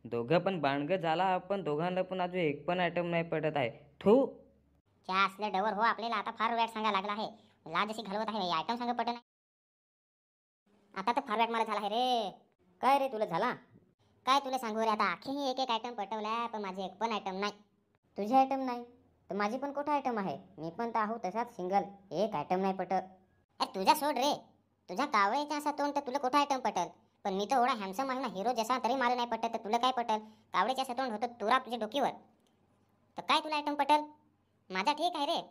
दोघं पण बाणगं झाला आपण दोघांना पण अजून एक पण आयटम नाही पडत आहे. थू. त्या असल्या डवर हो आपल्याला आता फार वेळ सांगा लागला आहे. लाज अशी घालवत आहे आयटम सांगा पटन. आता तर फार वेळ मला झाला आहे रे. काय रे तुला झाला? काय तुला सांगू रे, आता आखी एक एक आयटम पटवला पण माझे एक पण आयटम नाही. तुझे आयटम नाही तर माझी पण कुठं आयटम आहे? मी पण तर आहो तसाच सिंगल, एक आयटम नाही पटत. अरे तुझा सोड रे, तुझा कावळेचा असा तोंड तर तुला कुठं आयटम पटल. पण मी तर एवढा हॅन्डसम आहे ना, हिरो जसा, तरी मला नाही पटत तर तुला काय पटल? कावळेच्या असं तोंड होतं तुरा तुझ्या डोकीवर, तर काय तुला आयटम पटल? माझा ठीक आहे रे,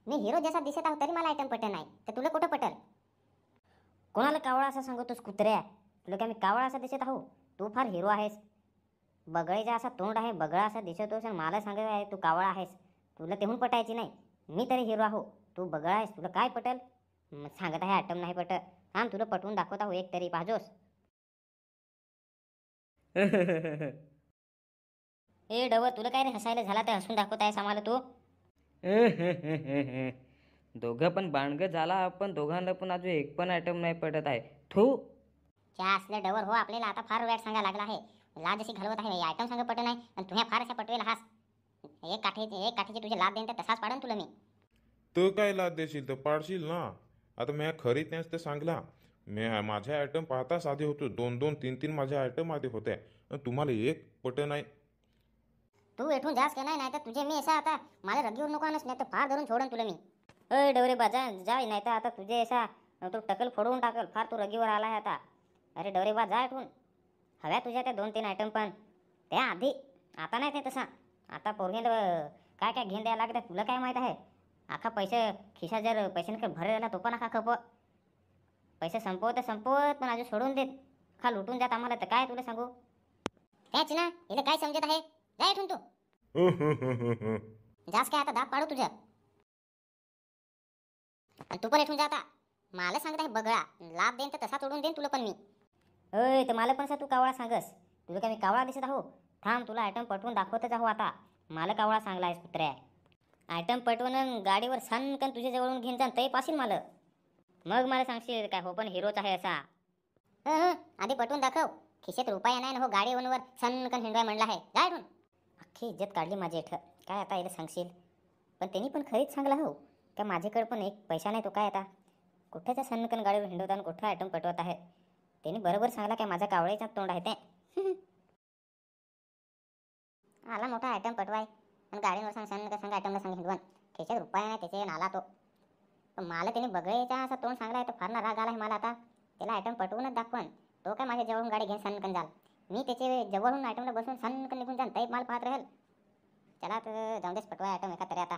मी हिरो जसा दिसत आहो तरी मला आयटम पटत नाही तर तुला कुठं पटल? कोणाला कावळा असा सांगतोस कुत्र्या? तुला काय मी कावळा असा दिसत आहो? तू फार हिरो आहेस. बगळेचा असा तोंड आहे, बगळा असा दिसतोस आणि मला सांगत आहे तू कावळा आहेस. तुला तेहून पटायची नाही. मी तरी हिरो आहो, तू बगळा आहेस, तुला काय पटल? सांगत आहे आयटम नाही पटत. थांब तुला पटवून दाखवत आहो एक तरी, पाहजोस. ए डव, तुला काय रे हसायला झाला तर हसून दाखवत आहेस आम्हाला तू? दोघं पण बाणगं झाला आपण दोघांना पण अजून एक पण आयटम नाही पडत आहे. थू. त्या असल्या डवर हो आपल्याला आता फार वेळ सांगा लागला आहे. लाज अशी घालवत आहे आयटम सांगा पटत नाही आणि तुम्ही फार अशा पटवेल हास. एक काठीचे तुझे लाभ देईन तर तसाच पाडन तुला मी. तो काय लाद देशील तर पाडशील ना. आता मी खरी तेच ते सांगला. मी माझे आयटम पाहता साधे होतो, 2-2 3-3 माझे आयटम मध्ये होते. तुम्हाला एक पट नाही. तू येठून जास का नाही तर तुझे मी असा आता मला रगीवर नको आणस, नाही तर फार धरून सोडन तुला मी. अय डवरे बाजा जा, नाही तर आता तुझे असा तो टकल फोडवून टाकल. फार तू रगीवर आला आहे आता. अरे डवरे बा जा इथून. हव्या तुझ्या त्या 2-3 आयटम, पण त्या आधी आता नाही ते तसा. आता पोरगेंद काय काय घेऊन द्यायला लागतं तुला काय माहीत आहे? आखा पैसे खिशा जर पैशाने भरलेला तो पण आखा खप. पैसे संपवत तर संपवत पण अजून सोडून देत. खा लुटून जात आम्हाला तर काय तुला सांगू. त्याच ना इथे काय समजत आहे, जा इथून तू. जास काय आता दाब पाडू तुझ्या. आणि तू पण इथून जा आता. मला सांगत आहे बगळा, लाभ देईन तर तसा सोडून देईन तुला पण मी. अय तर मला पण तू कावळा सांगस. तुला काय मी कावळा दिसत आहो? थांब तुला आयटम पटवून दाखवतच आहो आता. मला कावळा सांगला आहेस कुत्र्या. आयटम पटवून गाडीवर सनकन तुझ्या जवळून घेऊन जाण तरी पाशील मला. मग मला सांगशील काय हो पण हिरोच आहे असा. आधी पटवून दाखव. खिशेत रुपया नाही ना हो, गाडीवर सनकन हिंडवाय म्हणला आहे, जा इथून. अख्खी इज्जत काढली माझी इथं. काय आता याला सांगशील? पण त्यांनी पण खरीच सांगला हो का माझ्याकडे पण एक पैसा नाही तो काय आता. कुठेच्या सनकन गाडीवर हिंडवता आणि कुठे आयटम पटवत आहे. त्यांनी बरोबर सांगला काय माझा कावळ्याचा तोंड आहे ते. आला मोठा आयटम पटवाय आणि गाडीवर सांग आयटमला सांग हिंडवण. खिशेत रुपया नाही त्याचे नाला तो. पण मला त्याने बगळेचा असा तोंड सांगला आहे तर फार ना राग आला आहे मला आता. त्याला आयटम पटवूनच दाखवण. तो काय माझ्या जवळून गाडी घेऊन सनकन जाल, मी त्याचे जवळून आयटमला बसून सनकन निघून जाण तैप माल पाहत राहील. चला तर जाऊन देस पटवाय आयटम एका तरी आता.